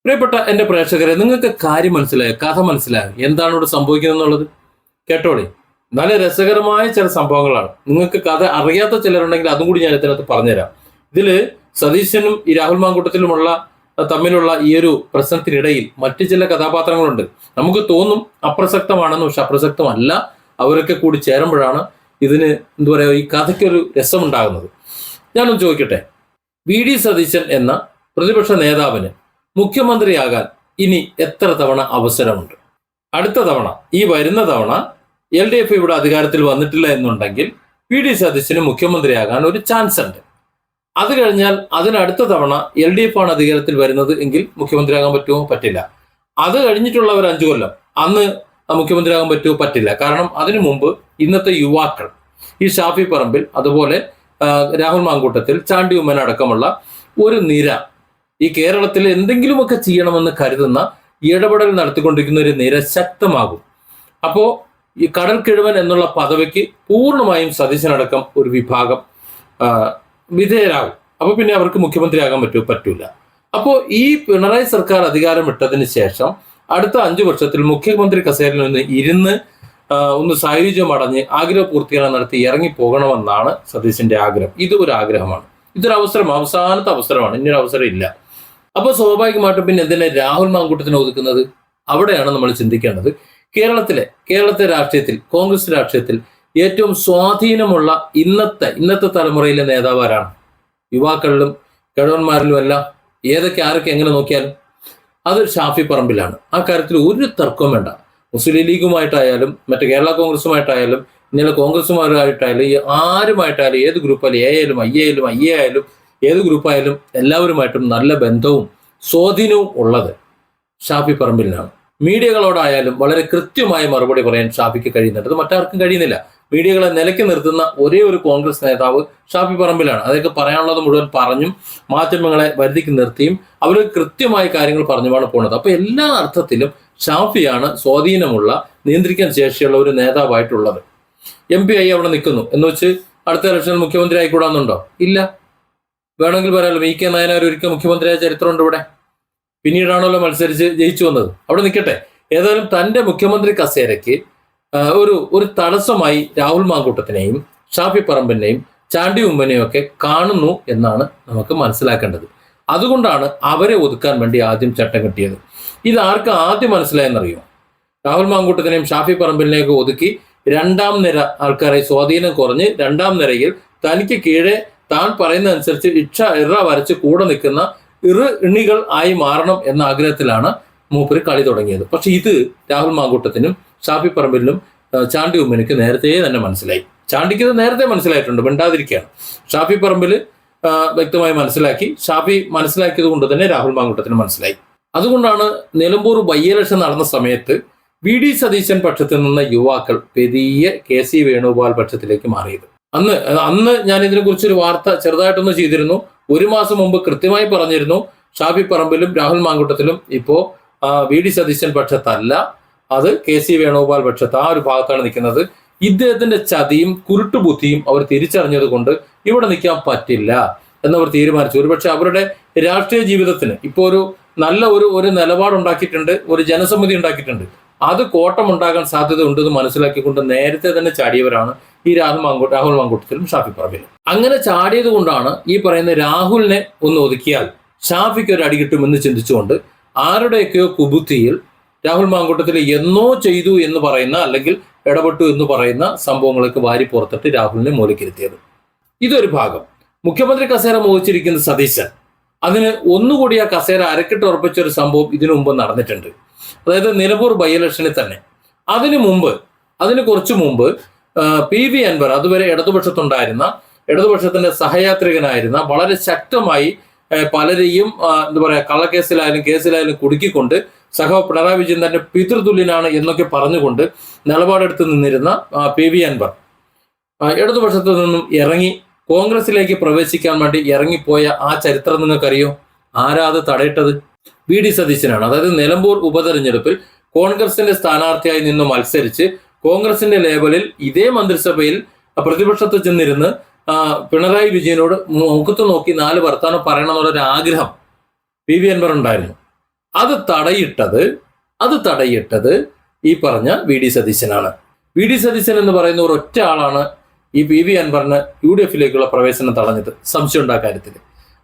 പ്രിയപ്പെട്ട എൻ്റെ പ്രേക്ഷകരെ, നിങ്ങൾക്ക് കാര്യം മനസ്സിലായോ? കഥ മനസ്സിലായോ? എന്താണ് ഇവിടെ സംഭവിക്കുന്നത് എന്നുള്ളത് കേട്ടോളി. നല്ല രസകരമായ ചില സംഭവങ്ങളാണ്. നിങ്ങൾക്ക് കഥ അറിയാത്ത ചിലരുണ്ടെങ്കിൽ അതും കൂടി ഞാൻ ഇതിനകത്ത് പറഞ്ഞുതരാം. ഇതില് സതീശനും ഈ രാഹുൽ മാങ്കൂട്ടത്തിലുമുള്ള തമ്മിലുള്ള ഈ ഒരു പ്രശ്നത്തിനിടയിൽ മറ്റു ചില കഥാപാത്രങ്ങളുണ്ട്. നമുക്ക് തോന്നും അപ്രസക്തമാണെന്ന്, പക്ഷെ അപ്രസക്തമല്ല. അവരൊക്കെ കൂടി ചേരുമ്പോഴാണ് ഇതിന് എന്താ പറയുക, ഈ കഥയ്ക്കൊരു രസമുണ്ടാകുന്നത്. ഞാനൊന്ന് ചോദിക്കട്ടെ, വി.ഡി. സതീശൻ എന്ന പ്രതിപക്ഷ നേതാവിന് മുഖ്യമന്ത്രിയാകാൻ ഇനി എത്ര തവണ അവസരമുണ്ട്? അടുത്ത തവണ, ഈ വരുന്ന തവണ LDF ഇവിടെ അധികാരത്തിൽ വന്നിട്ടില്ല എന്നുണ്ടെങ്കിൽ വി.ഡി. സതീശന് മുഖ്യമന്ത്രിയാകാൻ ഒരു ചാൻസ് ഉണ്ട്. അത് കഴിഞ്ഞാൽ അതിനടുത്ത തവണ LDF ആണ് അധികാരത്തിൽ വരുന്നത് എങ്കിൽ മുഖ്യമന്ത്രിയാകാൻ പറ്റുമോ? പറ്റില്ല. അത് കഴിഞ്ഞിട്ടുള്ള ഒരു 5 കൊല്ലം അന്ന് മുഖ്യമന്ത്രിയാകാൻ പറ്റുമോ? പറ്റില്ല. കാരണം അതിനു മുമ്പ് ഇന്നത്തെ യുവാക്കൾ, ഈ ഷാഫി പറമ്പിൽ, അതുപോലെ രാഹുൽ മാങ്കൂട്ടത്തിൽ, ചാണ്ടി ഉമ്മൻ അടക്കമുള്ള ഒരു നിര, ഈ കേരളത്തിൽ എന്തെങ്കിലുമൊക്കെ ചെയ്യണമെന്ന് കരുതുന്ന, ഇടപെടൽ നടത്തിക്കൊണ്ടിരിക്കുന്ന ഒരു നിര ശക്തമാകും. അപ്പോ ഈ കടൽ കിഴവൻ എന്നുള്ള പദവിക്ക് പൂർണ്ണമായും സതീശനടക്കം ഒരു വിഭാഗം വിധേയരാകും. അപ്പൊ പിന്നെ അവർക്ക് മുഖ്യമന്ത്രിയാകാൻ പറ്റുമോ? പറ്റൂല. അപ്പോൾ ഈ പിണറായി സർക്കാർ അധികാരം വിട്ടതിന് ശേഷം അടുത്ത 5 വർഷത്തിൽ മുഖ്യമന്ത്രി കസേരയിൽ നിന്ന് ഇരുന്ന് ഒന്ന് സായുജ്യമടഞ്ഞ് ആഗ്രഹപൂർത്തീകരണം നടത്തി ഇറങ്ങി പോകണമെന്നാണ് സതീശന്റെ ആഗ്രഹം. ഇത് ഒരു ആഗ്രഹമാണ്, ഇതൊരു അവസരം, അവസാനത്തെ അവസരമാണ്, ഇനിയൊരു അവസരം ഇല്ല. അപ്പോൾ സ്വാഭാവികമായിട്ടും പിന്നെ എന്തിനാ രാഹുൽ മാങ്കൂട്ടത്തിന് ഒതുക്കുന്നത്? അവിടെയാണ് നമ്മൾ ചിന്തിക്കേണ്ടത്. കേരളത്തെ രാഷ്ട്രീയത്തിൽ, കോൺഗ്രസ് രാഷ്ട്രീയത്തിൽ ഏറ്റവും സ്വാധീനമുള്ള ഇന്നത്തെ തലമുറയിലെ നേതാവ് ആരാണ്? യുവാക്കളിലും കിഴവന്മാരിലും എല്ലാം ആരൊക്കെ എങ്ങനെ നോക്കിയാലും അത് ഷാഫി പറമ്പിലാണ്. ആ കാര്യത്തിൽ ഒരു തർക്കവും വേണ്ട. മുസ്ലിം ലീഗുമായിട്ടായാലും മറ്റു കേരള കോൺഗ്രസുമായിട്ടായാലും ഇന്നലെ കോൺഗ്രസുമാരുമായിട്ടായാലും ആരുമായിട്ടായാലും, ഏത് ഗ്രൂപ്പായാലും, ഐ ആയാലും ഏത് ഗ്രൂപ്പായാലും എല്ലാവരുമായിട്ടും നല്ല ബന്ധവും സ്വാധീനവും ഉള്ളത് ഷാഫി പറമ്പിലിനാണ്. മീഡിയകളോടായാലും വളരെ കൃത്യമായി മറുപടി പറയാൻ ഷാഫിക്ക് കഴിയുന്നുണ്ട്. അത് മറ്റാർക്കും കഴിയുന്നില്ല. മീഡിയകളെ നിലയ്ക്ക് നിർത്തുന്ന ഒരേ ഒരു കോൺഗ്രസ് നേതാവ് ഷാഫി പറമ്പിലാണ്. അതൊക്കെ പറയാനുള്ളത് മുഴുവൻ പറഞ്ഞും മാധ്യമങ്ങളെ വരുതിക്ക് നിർത്തിയും അവർ കൃത്യമായ കാര്യങ്ങൾ പറഞ്ഞുമാണ് പോകുന്നത്. അപ്പൊ എല്ലാ അർത്ഥത്തിലും ഷാഫിയാണ് സ്വാധീനമുള്ള, നിയന്ത്രിക്കാൻ ശേഷിയുള്ള ഒരു നേതാവായിട്ടുള്ളത്. MP ആയി അവിടെ നിൽക്കുന്നു എന്ന് വെച്ച് അടുത്ത ഇലക്ഷനിൽ മുഖ്യമന്ത്രി ആയിക്കൂടാന്നുണ്ടോ? ഇല്ല. വേണമെങ്കിൽ പറയാമല്ലോ, VK നായനാർ ഒരിക്കൽ മുഖ്യമന്ത്രിയായ ചരിത്രമുണ്ട് ഇവിടെ. പിന്നീടാണല്ലോ മത്സരിച്ച് ജയിച്ചു വന്നത്. അവിടെ നിൽക്കട്ടെ. ഏതായാലും തന്റെ മുഖ്യമന്ത്രി കസേരയ്ക്ക് ഒരു തടസ്സമായി രാഹുൽ മാങ്കൂട്ടത്തിനെയും ഷാഫി പറമ്പിനെയും ചാണ്ടി ഉമ്മനെയും ഒക്കെ കാണുന്നു എന്നാണ് നമുക്ക് മനസ്സിലാക്കേണ്ടത്. അതുകൊണ്ടാണ് അവരെ ഒതുക്കാൻ വേണ്ടി ആദ്യം ചട്ടം കെട്ടിയത്. ഇത് ആർക്ക് ആദ്യം മനസ്സിലായെന്നറിയോ? രാഹുൽ മാങ്കൂട്ടത്തിനെയും ഷാഫി പറമ്പിനെയൊക്കെ ഒതുക്കി 2ാം നിര ആൾക്കാരെ സ്വാധീനം കുറഞ്ഞ് 2ാം നിരയിൽ തനിക്ക് കീഴെ താൻ പറയുന്നതനുസരിച്ച് ഇറ വരച്ച് കൂടെ നിൽക്കുന്ന ഇണികൾ ആയി മാറണം എന്ന ആഗ്രഹത്തിലാണ് മൂപ്പര് കളി തുടങ്ങിയത്. പക്ഷെ ഇത് രാഹുൽ മാങ്കൂട്ടത്തിനും ഷാഫി പറമ്പിലിനും ചാണ്ടി ഉമ്മനിക്ക് നേരത്തെ തന്നെ മനസ്സിലായി. ചാണ്ടിക്ക് ഇത് നേരത്തെ മനസ്സിലായിട്ടുണ്ട്, മിണ്ടാതിരിക്കുകയാണ്. ഷാഫി പറമ്പിൽ വ്യക്തമായി മനസ്സിലാക്കി. ഷാഫി മനസ്സിലാക്കിയത് കൊണ്ട് തന്നെ രാഹുൽ മാങ്കൂട്ടത്തിന് മനസ്സിലായി. അതുകൊണ്ടാണ് നിലമ്പൂർ ബൈ-ഇലക്ഷൻ നടന്ന സമയത്ത് വി.ഡി. സതീശൻ പക്ഷത്തിൽ നിന്ന യുവാക്കൾ പെരിയ KC വേണുഗോപാൽ പക്ഷത്തിലേക്ക് മാറിയത്. അന്ന് ഞാൻ ഇതിനെക്കുറിച്ചൊരു വാർത്ത ചെറുതായിട്ടൊന്ന് ചെയ്തിരുന്നു. 1 മാസം മുമ്പ് കൃത്യമായി പറഞ്ഞിരുന്നു, ഷാഫി പറമ്പിലും രാഹുൽ മാങ്കൂട്ടത്തിലും ഇപ്പോ വി.ഡി. സതീശൻ പക്ഷത്തല്ല, അത് KC വേണുഗോപാൽ പക്ഷത്ത്, ആ ഒരു ഭാഗത്താണ് നിൽക്കുന്നത്. ഇദ്ദേഹത്തിന്റെ ചതിയും കുരുട്ടുബുദ്ധിയും അവർ തിരിച്ചറിഞ്ഞത് കൊണ്ട് ഇവിടെ നിൽക്കാൻ പറ്റില്ല എന്നവർ തീരുമാനിച്ചു. ഒരുപക്ഷെ അവരുടെ രാഷ്ട്രീയ ജീവിതത്തിന് ഇപ്പോൾ ഒരു നല്ല ഒരു നിലപാടുണ്ടാക്കിയിട്ടുണ്ട്, ഒരു ജനസമിതി ഉണ്ടാക്കിയിട്ടുണ്ട്. അത് കോട്ടമുണ്ടാകാൻ സാധ്യത ഉണ്ടെന്ന് മനസ്സിലാക്കിക്കൊണ്ട് നേരത്തെ തന്നെ ചാടിയവരാണ് ഈ രാഹുൽ മാങ്കൂട്ടത്തിലും ഷാഫി പറമ്പിലും. അങ്ങനെ ചാടിയത് കൊണ്ടാണ് ഈ പറയുന്ന രാഹുലിനെ ഒന്ന് ഒതുക്കിയാൽ ഷാഫിക്ക് ഒരു അടി കിട്ടുമെന്ന് ചിന്തിച്ചുകൊണ്ട് ആരുടെയൊക്കെയോ കുബുദ്ധിയിൽ രാഹുൽ മാങ്കൂട്ടത്തിൽ എന്നോ ചെയ്തു എന്ന് പറയുന്ന, അല്ലെങ്കിൽ ഇടപെട്ടു എന്ന് പറയുന്ന സംഭവങ്ങളൊക്കെ വാരി പുറത്തിട്ട് രാഹുലിനെ മൂലക്കിരുത്തിയത്. ഇതൊരു ഭാഗം. മുഖ്യമന്ത്രി കസേര മോഹിച്ചിരിക്കുന്ന സതീശൻ അതിന് ഒന്നുകൂടി ആ കസേര അരക്കിട്ട് ഉറപ്പിച്ച ഒരു സംഭവം ഇതിനു മുമ്പ് നടന്നിട്ടുണ്ട്. അതായത് നിലമ്പൂർ ബൈ-ഇലക്ഷനിൽ തന്നെ. അതിന് കുറച്ചു മുമ്പ് PV അൻവർ, അതുവരെ ഇടതുപക്ഷത്തിന്റെ സഹയാത്രികനായിരുന്ന, വളരെ ശക്തമായി പലരെയും എന്താ പറയാ, കേസിലായാലും കുടുക്കിക്കൊണ്ട് പിണറായി വിജയൻ തന്നെ പിതൃതുല്യനാണ് എന്നൊക്കെ പറഞ്ഞുകൊണ്ട് നിലപാടെടുത്ത് നിന്നിരുന്ന PV അൻവർ ഇടതുപക്ഷത്തു നിന്നും ഇറങ്ങി കോൺഗ്രസിലേക്ക് പ്രവേശിക്കാൻ വേണ്ടി ഇറങ്ങിപ്പോയ ആ ചരിത്രം നിങ്ങൾക്കറിയോ? ആരാ അത് തടയിട്ടത്? വി.ഡി. സതീശനാണ്. അതായത് നിലമ്പൂർ ഉപതെരഞ്ഞെടുപ്പിൽ കോൺഗ്രസിന്റെ സ്ഥാനാർത്ഥിയായി നിന്ന് മത്സരിച്ച് കോൺഗ്രസിന്റെ ലേബലിൽ ഇതേ മന്ത്രിസഭയിൽ പ്രതിപക്ഷത്ത് ചെന്നിരുന്ന് പിണറായി വിജയനോട് മുഖത്ത് നോക്കി 4 വർത്താനം പറയണം എന്നുള്ളൊരു ആഗ്രഹം PV അൻവർ ഉണ്ടായിരുന്നു. അത് തടയിട്ടത് ഈ പറഞ്ഞ വി ഡി സതീശനാണ്. വി ഡി സതീശൻ എന്ന് പറയുന്ന ഒരൊറ്റ ആളാണ് ഈ പി വി അൻവറിന് UDF-ലേക്കുള്ള പ്രവേശനം തടഞ്ഞത്, സംശയമുണ്ട് ആ കാര്യത്തിൽ.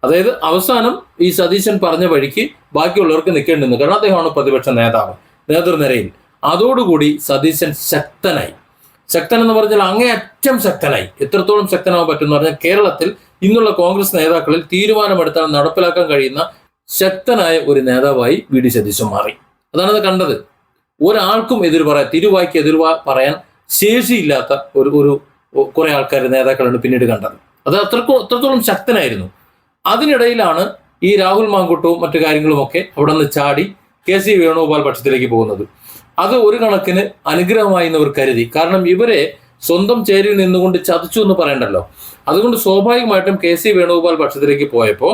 അതായത് അവസാനം ഈ സതീശൻ പറഞ്ഞ വഴിക്ക് ബാക്കിയുള്ളവർക്ക് നിൽക്കേണ്ടി വന്നു. കാരണം അദ്ദേഹമാണ് പ്രതിപക്ഷ നേതാവ്, നേതൃനിരയിൽ. അതോടുകൂടി സതീശൻ ശക്തൻ എന്ന് പറഞ്ഞാൽ അങ്ങേയറ്റം ശക്തനായി. എത്രത്തോളം ശക്തനാവാൻ പറ്റും എന്ന് പറഞ്ഞാൽ കേരളത്തിൽ ഇന്നുള്ള കോൺഗ്രസ് നേതാക്കളിൽ തീരുമാനമെടുത്താൽ നടപ്പിലാക്കാൻ കഴിയുന്ന ശക്തനായ ഒരു നേതാവായി വി ഡി സതീശൻ മാറി. അതാണത് കണ്ടത്. ഒരാൾക്കും തിരുവായ്ക്ക് എതിർ പറയാൻ ശേഷിയില്ലാത്ത ഒരു കുറെ ആൾക്കാർ നേതാക്കളാണ് പിന്നീട് കണ്ടത്. അത് അത്രത്തോളം ശക്തനായിരുന്നു. അതിനിടയിലാണ് ഈ രാഹുൽ മാങ്കൂട്ടവും മറ്റു കാര്യങ്ങളുമൊക്കെ അവിടെ നിന്ന് ചാടി KC വേണുഗോപാൽ പക്ഷത്തിലേക്ക് പോകുന്നത്. അത് ഒരു കണക്കിന് അനുഗ്രഹമായി എന്നവർ കരുതി. കാരണം ഇവരെ സ്വന്തം ചേരിയിൽ നിന്നുകൊണ്ട് ചതിച്ചു എന്ന് പറയണ്ടല്ലോ. അതുകൊണ്ട് സ്വാഭാവികമായിട്ടും KC വേണുഗോപാൽ പക്ഷത്തിലേക്ക് പോയപ്പോൾ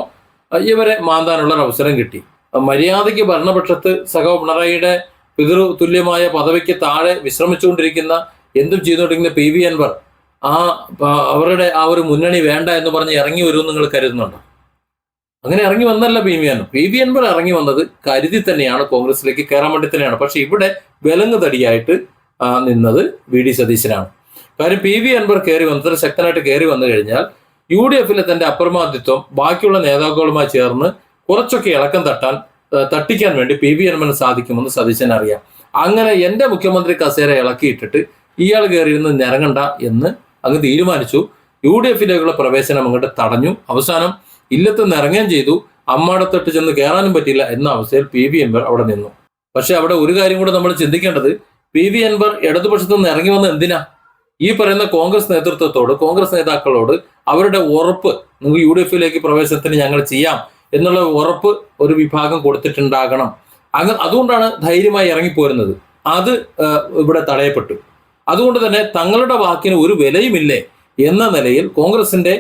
ഇവരെ മാന്താനുള്ള ഒരു അവസരം കിട്ടി. മര്യാദയ്ക്ക് ഭരണപക്ഷത്ത് സഖാവ് പിണറായിയുടെ പിതൃതുല്യമായ പദവിക്ക് താഴെ വിശ്രമിച്ചുകൊണ്ടിരിക്കുന്ന, എന്തും ചെയ്തുകൊണ്ടിരിക്കുന്ന PV അൻവർ അവരുടെ ആ ഒരു മുന്നണി വേണ്ട എന്ന് പറഞ്ഞ് ഇറങ്ങി വരുമെന്ന് നിങ്ങൾ കരുതുന്നുണ്ടോ? അങ്ങനെ ഇറങ്ങി വന്നല്ല PV അൻവർ ഇറങ്ങി വന്നത് കരുതി തന്നെയാണ്, കോൺഗ്രസിലേക്ക് കയറാൻ വേണ്ടി തന്നെയാണ്. പക്ഷെ ഇവിടെ വിലങ്ങ് തടിയായിട്ട് നിന്നത് വി ഡി സതീശനാണ്. കാര്യം PV അൻവർ കയറി വന്നത് ശക്തനായിട്ട് കയറി വന്നു കഴിഞ്ഞാൽ UDF-ലെ തന്റെ അപ്രമാദിത്വം ബാക്കിയുള്ള നേതാക്കളുമായി ചേർന്ന് കുറച്ചൊക്കെ ഇളക്കം തട്ടിക്കാൻ വേണ്ടി PV അൻവറിന് സാധിക്കുമെന്ന് സതീശൻ അറിയാം. അങ്ങനെ എന്റെ മുഖ്യമന്ത്രി കസേര ഇളക്കിയിട്ടിട്ട് ഇയാൾ കയറിയിരുന്ന് നിറങ്ങണ്ട എന്ന് അങ്ങ് തീരുമാനിച്ചു. UDF-ലേക്കുള്ള പ്രവേശനം അങ്ങോട്ട് തടഞ്ഞു. അവസാനം ഇല്ലത്ത് നിറങ്ങുകയും ചെയ്തു. അമ്മാടത്തൊട്ട് ചെന്ന് കയറാനും പറ്റില്ല എന്ന അവസ്ഥയിൽ PV അൻവർ അവിടെ നിന്നു. പക്ഷെ അവിടെ ഒരു കാര്യം കൂടെ നമ്മൾ ചിന്തിക്കേണ്ടത്, PV അൻവർ ഇടതുപക്ഷത്തു നിന്ന് ഇറങ്ങി വന്നത് എന്തിനാ? ഈ പറയുന്ന കോൺഗ്രസ് നേതൃത്വത്തോട്, കോൺഗ്രസ് നേതാക്കളോട് അവരുടെ ഉറപ്പ്, നിങ്ങൾക്ക് UDF-ലേക്ക് പ്രവേശനത്തിന് ഞങ്ങൾ ചെയ്യാം എന്നുള്ള ഉറപ്പ് ഒരു വിഭാഗം കൊടുത്തിട്ടുണ്ടാകണം. അതുകൊണ്ടാണ് ധൈര്യമായി ഇറങ്ങിപ്പോരുന്നത്. അത് ഇവിടെ തടയപ്പെട്ടു. അതുകൊണ്ട് തന്നെ തങ്ങളുടെ വാക്കിന് ഒരു വിലയുമില്ലേ എന്ന നിലയിൽ കോൺഗ്രസിന്റെ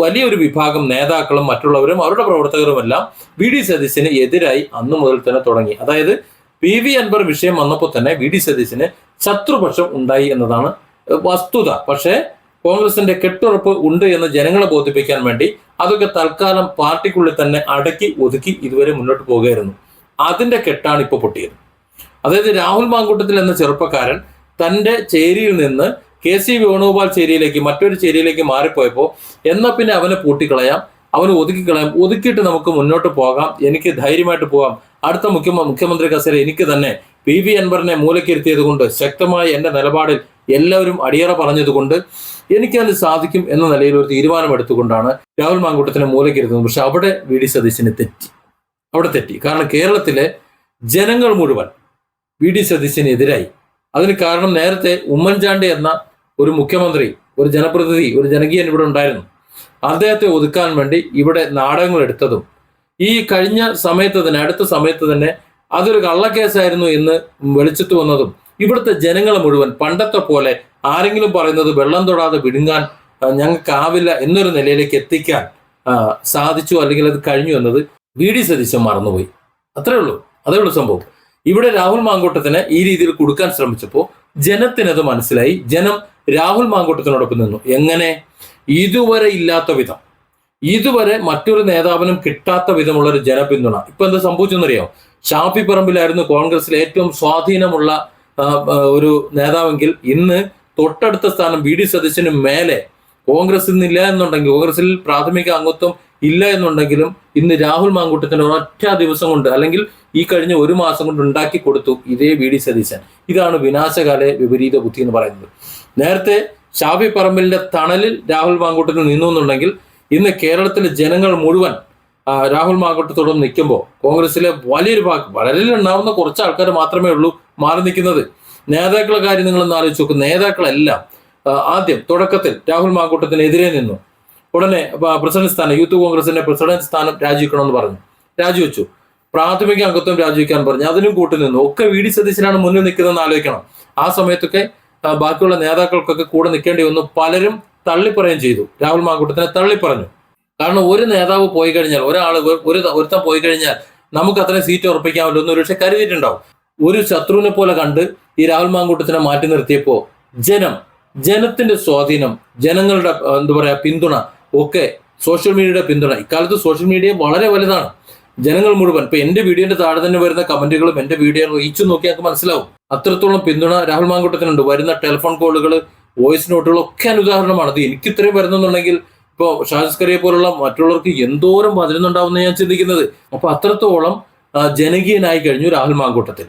വലിയൊരു വിഭാഗം നേതാക്കളും മറ്റുള്ളവരും അവരുടെ പ്രവർത്തകരുമെല്ലാം വി ഡി സതീശന് എതിരായി അന്നു മുതൽ തന്നെ തുടങ്ങി. അതായത് PV അൻവർ വിഷയം വന്നപ്പോൾ തന്നെ വി ഡി സതീശന് ശത്രുപക്ഷം ഉണ്ടായി എന്നതാണ് വസ്തുത. പക്ഷേ കോൺഗ്രസിന്റെ കെട്ടുറപ്പ് ഉണ്ട് എന്ന് ജനങ്ങളെ ബോധിപ്പിക്കാൻ വേണ്ടി അതൊക്കെ തൽക്കാലം പാർട്ടിക്കുള്ളിൽ തന്നെ അടക്കി ഒതുക്കി ഇതുവരെ മുന്നോട്ട് പോകുകയായിരുന്നു. അതിന്റെ കെട്ടാണ് ഇപ്പോൾ പൊട്ടിയത്. അതായത് രാഹുൽ മാങ്കൂട്ടത്തിൽ എന്ന ചെറുപ്പക്കാരൻ തന്റെ ചേരിയിൽ നിന്ന് KC വേണുഗോപാൽ ചേരിയിലേക്ക്, മറ്റൊരു ചേരിയിലേക്ക് മാറിപ്പോയപ്പോൾ എന്നാ പിന്നെ അവനെ പൂട്ടിക്കളയാം, അവന് ഒതുക്കിയിട്ട് നമുക്ക് മുന്നോട്ട് പോകാം, എനിക്ക് ധൈര്യമായിട്ട് പോകാം, അടുത്ത മുഖ്യമന്ത്രി കസേര എനിക്ക് തന്നെ, PV അൻവറിനെ മൂലക്കിരുത്തിയത് കൊണ്ട്, ശക്തമായ എന്റെ നിലപാടിൽ എല്ലാവരും അടിയറ പറഞ്ഞതുകൊണ്ട് എനിക്കത് സാധിക്കും എന്ന നിലയിൽ ഒരു തീരുമാനമെടുത്തുകൊണ്ടാണ് രാഹുൽ മാങ്കൂട്ടത്തിനെ മൂലക്കിരുത്തുന്നത്. പക്ഷെ അവിടെ വി ഡി സതീശന് തെറ്റി. കാരണം കേരളത്തിലെ ജനങ്ങൾ മുഴുവൻ വി ഡി സതീശന് എതിരായി. അതിന് കാരണം നേരത്തെ ഉമ്മൻചാണ്ടി എന്ന ഒരു മുഖ്യമന്ത്രി, ഒരു ജനപ്രതിനിധി, ഒരു ജനകീയൻ ഇവിടെ ഉണ്ടായിരുന്നു. അദ്ദേഹത്തെ ഒതുക്കാൻ വേണ്ടി ഇവിടെ നാടകങ്ങൾ എടുത്തതും ഈ കഴിഞ്ഞ സമയത്ത് തന്നെ, അടുത്ത സമയത്ത് തന്നെ അതൊരു കള്ളക്കേസായിരുന്നു എന്ന് വെളിച്ചത്ത് വന്നതും ഇവിടുത്തെ ജനങ്ങളെ മുഴുവൻ പണ്ടത്തെ പോലെ ആരെങ്കിലും പറയുന്നത് വെള്ളം തൊടാതെ വിഴുങ്ങാൻ ഞങ്ങൾക്കാവില്ല എന്നൊരു നിലയിലേക്ക് എത്തിക്കാൻ സാധിച്ചു, അല്ലെങ്കിൽ അത് കഴിഞ്ഞു എന്നത് വി ഡി സതീശൻ മറന്നുപോയി. അതേ ഉള്ളൂ സംഭവം. ഇവിടെ രാഹുൽ മാങ്കൂട്ടത്തിനെ ഈ രീതിയിൽ കൊടുക്കാൻ ശ്രമിച്ചപ്പോൾ ജനത്തിനത് മനസ്സിലായി. ജനം രാഹുൽ മാങ്കൂട്ടത്തിനോടൊപ്പം നിന്നു. എങ്ങനെ? ഇതുവരെ ഇല്ലാത്ത വിധം, ഇതുവരെ മറ്റൊരു നേതാവിനും കിട്ടാത്ത വിധമുള്ള ഒരു ജനപിന്തുണ. ഇപ്പൊ എന്താ സംഭവിച്ചെന്നറിയോ? ഷാഫി പറമ്പിലായിരുന്നു കോൺഗ്രസിലെ ഏറ്റവും സ്വാധീനമുള്ള ഒരു നേതാവെങ്കിൽ ഇന്ന് തൊട്ടടുത്ത സ്ഥാനം വി ഡി സതീശന് മേലെ കോൺഗ്രസിൽ നിന്നില്ല എന്നുണ്ടെങ്കിൽ, കോൺഗ്രസിൽ പ്രാഥമിക അംഗത്വം ഇല്ല എന്നുണ്ടെങ്കിലും ഇന്ന് രാഹുൽ മാങ്കൂട്ടത്തിന്റെ ഒറ്റ ദിവസം കൊണ്ട്, അല്ലെങ്കിൽ ഈ കഴിഞ്ഞ ഒരു മാസം കൊണ്ട് ഉണ്ടാക്കി കൊടുത്തു ഇതേ വി ഡി സതീശൻ. ഇതാണ് വിനാശകാല വിപരീത ബുദ്ധി എന്ന് പറയുന്നത്. നേരത്തെ ഷാഫി പറമ്പിലിന്റെ തണലിൽ രാഹുൽ മാങ്കൂട്ടത്തിൽ നിന്നു എന്നുണ്ടെങ്കിൽ ഇന്ന് കേരളത്തിലെ ജനങ്ങൾ മുഴുവൻ രാഹുൽ മാങ്കൂട്ടത്തോടൊപ്പം നിൽക്കുമ്പോൾ കോൺഗ്രസിലെ വലിയൊരു ഭാഗം, വളരെ ഉണ്ടാവുന്ന കുറച്ച് ആൾക്കാർ മാത്രമേ ഉള്ളൂ മാറി നിൽക്കുന്നത്. നേതാക്കളുടെ കാര്യം നിങ്ങളൊന്ന് ആലോചിച്ച് നോക്കും. നേതാക്കളെല്ലാം ആദ്യം തുടക്കത്തിൽ രാഹുൽ മാങ്കൂട്ടത്തിനെതിരെ നിന്നു. ഉടനെ പ്രസിഡന്റ് സ്ഥാനം, യൂത്ത് കോൺഗ്രസിന്റെ പ്രസിഡന്റ് സ്ഥാനം രാജിവെക്കണമെന്ന് പറഞ്ഞു, രാജിവെച്ചു. പ്രാഥമിക അംഗത്വം രാജിവെക്കാൻ പറഞ്ഞു, അതിനും കൂട്ടി നിന്നു. ഒക്കെ വി ഡി സതീശനാണ് മുന്നിൽ നിൽക്കുന്നതെന്ന് ആലോചിക്കണം. ആ സമയത്തൊക്കെ ബാക്കിയുള്ള നേതാക്കൾക്കൊക്കെ കൂടെ നിൽക്കേണ്ടി വന്നു. പലരും തള്ളിപ്പറയുകയും ചെയ്തു, രാഹുൽ മാങ്കൂട്ടത്തിനെ തള്ളിപ്പറഞ്ഞു. കാരണം ഒരു നേതാവ് പോയി കഴിഞ്ഞാൽ, ഒരുത്തൻ പോയി കഴിഞ്ഞാൽ നമുക്ക് അത്രയും സീറ്റ് ഉറപ്പിക്കാമല്ലോ എന്ന് ഒരു പക്ഷെ കരുതിയിട്ടുണ്ടാവും. ഒരു ശത്രുവിനെ പോലെ കണ്ട് ഈ രാഹുൽ മാങ്കൂട്ടത്തിനെ മാറ്റി നിർത്തിയപ്പോൾ ജനത്തിന്റെ സ്വാധീനം, ജനങ്ങളുടെ പിന്തുണ ഒക്കെ, സോഷ്യൽ മീഡിയയുടെ പിന്തുണ, ഇക്കാലത്ത് സോഷ്യൽ മീഡിയ വളരെ വലുതാണ്. ജനങ്ങൾ മുഴുവൻ ഇപ്പൊ എന്റെ വീഡിയോന്റെ താഴെ തന്നെ വരുന്ന കമന്റുകളും എന്റെ വീഡിയോ റീച്ച് നോക്കിയാൽ നമുക്ക് മനസ്സിലാവും. അത്രത്തോളം പിന്തുണ രാഹുൽ മാങ്കൂട്ടത്തിനുണ്ട്. വരുന്ന ടെലിഫോൺ കോളുകൾ, വോയിസ് നോട്ടുകൾ ഒക്കെ അനുദാഹരണമാണ്. അത് എനിക്ക് ഇത്രയും വരുന്നുണ്ടെങ്കിൽ ഇപ്പോൾ ഷാജിസ്കറിയെ പോലുള്ള മറ്റുള്ളവർക്ക് എന്തോരം വരുന്നുണ്ടാവുന്ന ഞാൻ ചിന്തിക്കുന്നത്. അപ്പൊ അത്രത്തോളം ജനകീയനായി കഴിഞ്ഞു രാഹുൽ മാങ്കൂട്ടത്തിൽ.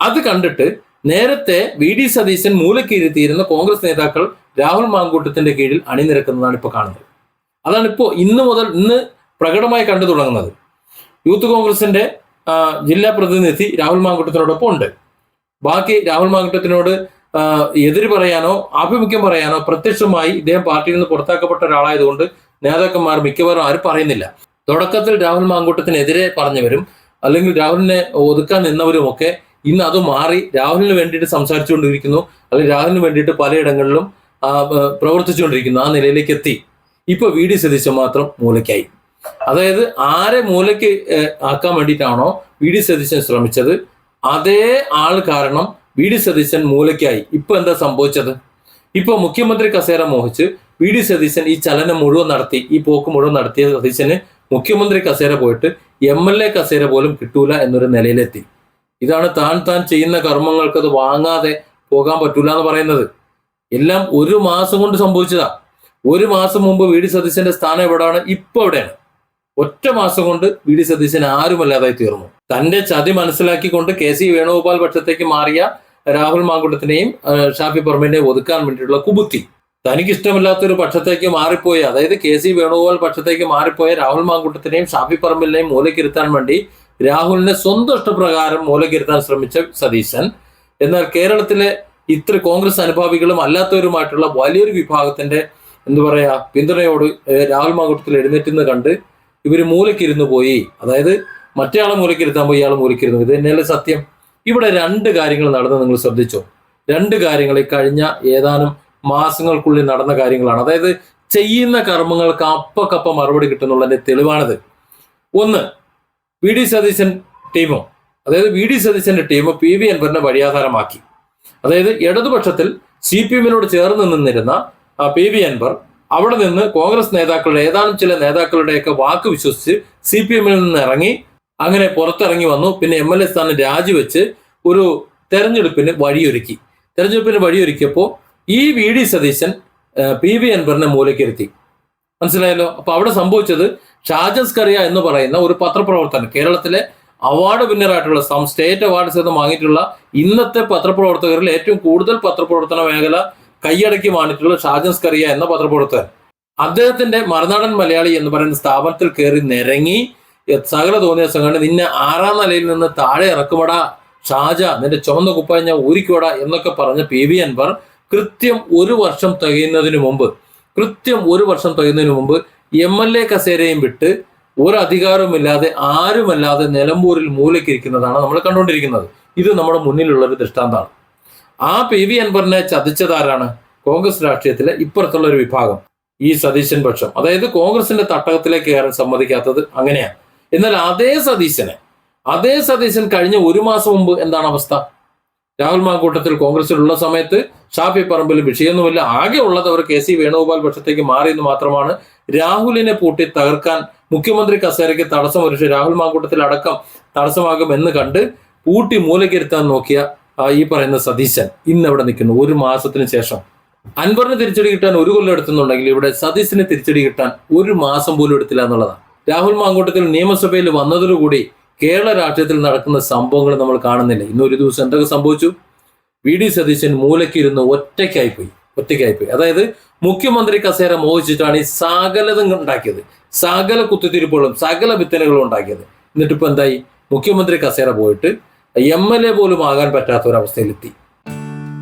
അത് കണ്ടിട്ട് നേരത്തെ വി ഡി സതീശൻ മൂലക്കിരുത്തിയിരുന്ന കോൺഗ്രസ് നേതാക്കൾ രാഹുൽ മാങ്കൂട്ടത്തിന്റെ കീഴിൽ അണിനിരക്കുന്നതാണ് ഇപ്പോൾ കാണുന്നത്. അതാണ് ഇന്ന് പ്രകടമായി കണ്ടു തുടങ്ങുന്നത്. യൂത്ത് കോൺഗ്രസിന്റെ ജില്ലാ പ്രതിനിധി രാഹുൽ മാങ്കൂട്ടത്തിനോടൊപ്പം ഉണ്ട്. ബാക്കി രാഹുൽ മാങ്കൂട്ടത്തിനോട് എതിര് പറയാനോ ആഭിമുഖ്യം പറയാനോ പ്രത്യക്ഷമായി ഇദ്ദേഹം പാർട്ടിയിൽ നിന്ന് പുറത്താക്കപ്പെട്ട ഒരാളായതുകൊണ്ട് നേതാക്കന്മാർ മിക്കവാറും ആരും പറയുന്നില്ല. തുടക്കത്തിൽ രാഹുൽ മാങ്കൂട്ടത്തിനെതിരെ പറഞ്ഞവരും അല്ലെങ്കിൽ രാഹുലിനെ ഒതുക്കാൻ നിന്നവരും ഒക്കെ ഇന്ന് അത് മാറി രാഹുലിന് വേണ്ടിയിട്ട് സംസാരിച്ചുകൊണ്ടിരിക്കുന്നു, അല്ലെങ്കിൽ രാഹുലിന് വേണ്ടിയിട്ട് പലയിടങ്ങളിലും പ്രവർത്തിച്ചുകൊണ്ടിരിക്കുന്നു. ആ നിലയിലേക്ക് എത്തി. ഇപ്പൊ വി ഡി സതീശൻ മാത്രം മൂലയ്ക്കായി. അതായത് ആരെ മൂലയ്ക്ക് ആക്കാൻ വേണ്ടിയിട്ടാണോ വി ഡി സതീശൻ ശ്രമിച്ചത്, അതേ ആൾ കാരണം വി ഡി സതീശൻ മൂലയ്ക്കായി. ഇപ്പൊ എന്താ സംഭവിച്ചത്? ഇപ്പൊ മുഖ്യമന്ത്രി കസേര മോഹിച്ച് വി ഡി സതീശൻ ഈ ചലനം മുഴുവൻ നടത്തി, ഈ പോക്ക് മുഴുവൻ നടത്തിയ സതീശന് മുഖ്യമന്ത്രി കസേര പോയിട്ട് MLA കസേര പോലും കിട്ടൂല എന്നൊരു നിലയിലെത്തി. ഇതാണ് താൻ ചെയ്യുന്ന കർമ്മങ്ങൾക്ക് അത് വാങ്ങാതെ പോകാൻ പറ്റൂല എന്ന് പറയുന്നത്. എല്ലാം ഒരു മാസം കൊണ്ട് സംഭവിച്ചതാ. ഒരു മാസം മുമ്പ് വി ഡി സതീശന്റെ സ്ഥാനം എവിടെയാണ്? ഇപ്പൊ എവിടെയാണ്? ഒറ്റ മാസം കൊണ്ട് വി ഡി സതീശൻ ആരുമല്ലാതായി തീർന്നു. തന്റെ ചതി മനസ്സിലാക്കിക്കൊണ്ട് KC വേണുഗോപാൽ പക്ഷത്തേക്ക് മാറിയ രാഹുൽ മാങ്കൂട്ടത്തിനെയും ഷാഫി പറമ്പിലിനെയും ഒതുക്കാൻ വേണ്ടിയിട്ടുള്ള കുബുത്തി. തനിക്ക് ഇഷ്ടമില്ലാത്തൊരു പക്ഷത്തേക്ക് മാറിപ്പോയ, അതായത് KC വേണുഗോപാൽ പക്ഷത്തേക്ക് മാറിപ്പോയ രാഹുൽ മാങ്കൂട്ടത്തിനെയും ഷാഫി പറമ്പിലിനെയും മൂലക്കിരുത്താൻ വേണ്ടി രാഹുലിനെ സ്വന്തം ഇഷ്ടപ്രകാരം മൂലക്കിരുത്താൻ ശ്രമിച്ച സതീശൻ, എന്നാൽ കേരളത്തിലെ ഇത്ര കോൺഗ്രസ് അനുഭാവികളും അല്ലാത്തവരുമായിട്ടുള്ള വലിയൊരു വിഭാഗത്തിന്റെ പിന്തുണയോട് രാഹുൽ മാങ്കൂട്ടത്തിൽ എഴുന്നേറ്റുന്ന് കണ്ട് ഇവര് മൂലക്കിരുന്നു പോയി. അതായത് മറ്റേ ആളെ മൂലക്കിരുത്താൻ പോയി, ഇയാൾ മൂലക്കിരുന്നു. ഇത് തന്നെയല്ലേ സത്യം? ഇവിടെ 2 കാര്യങ്ങൾ നടന്ന് നിങ്ങൾ ശ്രദ്ധിച്ചോ? 2 കാര്യങ്ങൾ ഈ കഴിഞ്ഞ ഏതാനും മാസങ്ങൾക്കുള്ളിൽ നടന്ന കാര്യങ്ങളാണ്. അതായത് ചെയ്യുന്ന കർമ്മങ്ങൾക്ക് അപ്പക്കപ്പ മറുപടി കിട്ടുന്നുള്ളതിന്റെ തെളിവാണിത്. ഒന്ന്, വി ഡി സതീശൻ ടീമോ, അതായത് വി ഡി സതീശന്റെ ടീം PV അൻവറിനെ വഴിയാധാരമാക്കി. അതായത് ഇടതുപക്ഷത്തിൽ CPM-നോട് ചേർന്ന് നിന്നിരുന്ന PV അൻവർ അവിടെ നിന്ന് കോൺഗ്രസ് നേതാക്കളുടെ ഏതാനും ചില നേതാക്കളുടെയൊക്കെ വാക്ക് വിശ്വസിച്ച് CPM-ൽ നിന്ന് ഇറങ്ങി, അങ്ങനെ പുറത്തിറങ്ങി വന്നു. പിന്നെ MLA സ്ഥാനം രാജിവെച്ച് ഒരു തെരഞ്ഞെടുപ്പിന് വഴിയൊരുക്കിയപ്പോൾ ഈ വി ഡി സതീശൻ PV അൻവറിനെ മൂലക്കിരുത്തി. മനസ്സിലായല്ലോ? അപ്പൊ അവിടെ സംഭവിച്ചത്, ഷാജിസ്കറിയ എന്ന് പറയുന്ന ഒരു പത്രപ്രവർത്തകൻ, കേരളത്തിലെ അവാർഡ് വിന്നറായിട്ടുള്ള സ്റ്റേറ്റ് അവാർഡ് സഹിതം വാങ്ങിയിട്ടുള്ള ഇന്നത്തെ പത്രപ്രവർത്തകരിൽ ഏറ്റവും കൂടുതൽ പത്രപ്രവർത്തന മേഖല കൈയടക്കി വാങ്ങിയിട്ടുള്ള ഷാജിസ്കറിയ എന്ന പത്രപ്രവർത്തകൻ, അദ്ദേഹത്തിന്റെ മറുനാടൻ മലയാളി എന്ന് പറയുന്ന സ്ഥാപനത്തിൽ കയറി നിരങ്ങി സകല തോന്നിയ സംഘടന, നിന്നെ 6ാം നിലയിൽ നിന്ന് താഴെ ഇറക്കുമടാ ഷാജ, നിന്റെ ചുവന്ന കുപ്പായ ഞാൻ ഊരിക്കോടാ എന്നൊക്കെ പറഞ്ഞ PV അൻവർ കൃത്യം ഒരു വർഷം തികയുന്നതിന് മുമ്പ് MLA കസേരയും വിട്ട് ഒരു അധികാരവുമില്ലാതെ ആരുമല്ലാതെ നിലമ്പൂരിൽ മൂലക്കിരിക്കുന്നതാണ് നമ്മൾ കണ്ടുകൊണ്ടിരിക്കുന്നത്. ഇത് നമ്മുടെ മുന്നിലുള്ള ഒരു ദൃഷ്ടാന്തമാണ്. ആ PV അൻവറിനെ ചതിച്ചതാരാണ്? കോൺഗ്രസ് രാഷ്ട്രീയത്തിലെ ഇപ്പുറത്തുള്ള ഒരു വിഭാഗം, ഈ സതീശൻ പക്ഷം. അതായത് കോൺഗ്രസിന്റെ തട്ടകത്തിലേക്ക് കയറാൻ സമ്മതിക്കാത്തത് അങ്ങനെയാണ്. എന്നാൽ അതേ സതീശൻ കഴിഞ്ഞ ഒരു മാസം മുമ്പ് എന്താണ് അവസ്ഥ? രാഹുൽ മാങ്കൂട്ടത്തിൽ കോൺഗ്രസിലുള്ള സമയത്ത് ഷാഫി പറമ്പിൽ വിഷയമൊന്നുമില്ല. ആകെ ഉള്ളത് അവർ KC വേണുഗോപാൽ പക്ഷത്തേക്ക് മാറിയെന്ന് മാത്രമാണ്. രാഹുലിനെ പൂട്ടി തകർക്കാൻ മുഖ്യമന്ത്രി കസേരയ്ക്ക് തടസ്സം ഒരുപക്ഷെ രാഹുൽ മാങ്കൂട്ടത്തിൽ അടക്കം തടസ്സമാകുമെന്ന് കണ്ട് പൂട്ടി മൂലക്കിരുത്താൻ നോക്കിയ ഈ പറയുന്ന സതീശൻ ഇന്ന് എവിടെ നിൽക്കുന്നു? ഒരു മാസത്തിന് ശേഷം. അൻവറിന് തിരിച്ചടി കിട്ടാൻ 1 കൊല്ലം എടുത്തുന്നുണ്ടെങ്കിൽ ഇവിടെ സതീശന് തിരിച്ചടി കിട്ടാൻ 1 മാസം പോലും എടുത്തില്ല എന്നുള്ളതാണ്. രാഹുൽ മാങ്കൂട്ടത്തിൽ നിയമസഭയിൽ വന്നതോടുകൂടി കേരള രാഷ്ട്രീയത്തിൽ നടക്കുന്ന സംഭവങ്ങൾ നമ്മൾ കാണുന്നില്ല. ഇന്നൊരു ദിവസം എന്തൊക്കെ സംഭവിച്ചു? വി ഡി സതീശൻ മൂലക്കിരുന്ന് ഒറ്റയ്ക്കായിപ്പോയി. അതായത് മുഖ്യമന്ത്രി കസേര മോഹിച്ചിട്ടാണ് ഈ സകലതും ഉണ്ടാക്കിയത്, സകല കുത്തിത്തിരിപ്പുകളും സകല വിത്തനകളും ഉണ്ടാക്കിയത്. എന്നിട്ടിപ്പോ എന്തായി? മുഖ്യമന്ത്രി കസേര പോയിട്ട് MLA പോലും ആകാൻ പറ്റാത്ത ഒരവസ്ഥയിലെത്തി.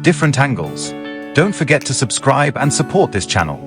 Different angles. Don't forget to subscribe and support this channel.